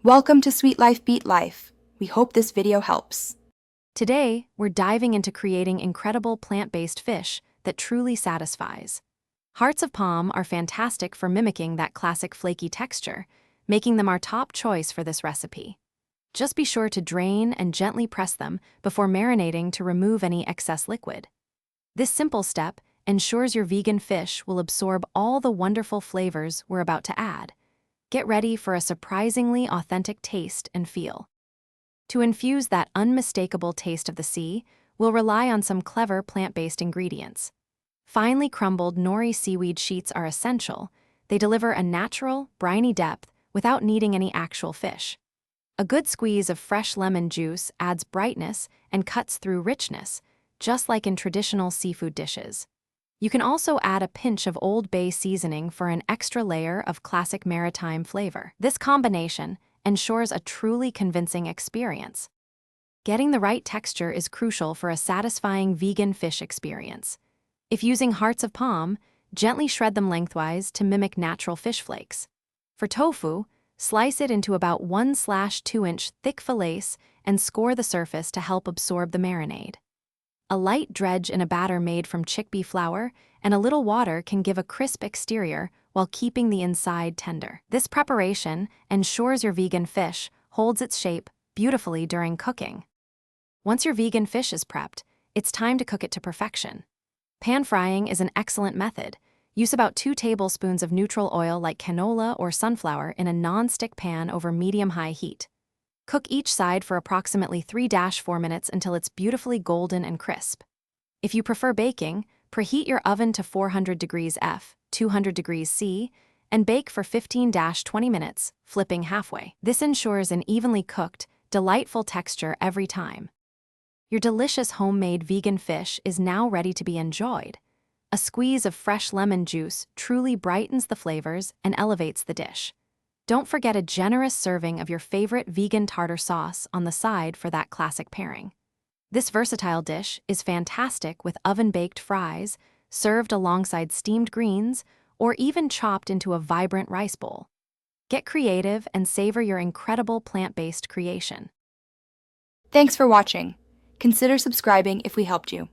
Welcome to Sweet Life Beat Life. We hope this video helps. Today, we're diving into creating incredible plant-based fish that truly satisfies. Hearts of palm are fantastic for mimicking that classic flaky texture, making them our top choice for this recipe. Just be sure to drain and gently press them before marinating to remove any excess liquid. This simple step ensures your vegan fish will absorb all the wonderful flavors we're about to add. Get ready for a surprisingly authentic taste and feel. To infuse that unmistakable taste of the sea, we'll rely on some clever plant-based ingredients. Finely crumbled nori seaweed sheets are essential. They deliver a natural, briny depth without needing any actual fish. A good squeeze of fresh lemon juice adds brightness and cuts through richness, just like in traditional seafood dishes. You can also add a pinch of Old Bay seasoning for an extra layer of classic maritime flavor. This combination ensures a truly convincing experience. Getting the right texture is crucial for a satisfying vegan fish experience. If using hearts of palm, gently shred them lengthwise to mimic natural fish flakes. For tofu, slice it into about 1/2-inch thick fillets and score the surface to help absorb the marinade. A light dredge in a batter made from chickpea flour and a little water can give a crisp exterior while keeping the inside tender. This preparation ensures your vegan fish holds its shape beautifully during cooking. Once your vegan fish is prepped, it's time to cook it to perfection. Pan frying is an excellent method. Use about 2 tablespoons of neutral oil like canola or sunflower in a non-stick pan over medium-high heat. Cook each side for approximately 3-4 minutes until it's beautifully golden and crisp. If you prefer baking, preheat your oven to 400 degrees F, 200 degrees C, and bake for 15-20 minutes, flipping halfway. This ensures an evenly cooked, delightful texture every time. Your delicious homemade vegan fish is now ready to be enjoyed. A squeeze of fresh lemon juice truly brightens the flavors and elevates the dish. Don't forget a generous serving of your favorite vegan tartar sauce on the side for that classic pairing. This versatile dish is fantastic with oven-baked fries, served alongside steamed greens, or even chopped into a vibrant rice bowl. Get creative and savor your incredible plant-based creation. Thanks for watching. Consider subscribing if we helped you.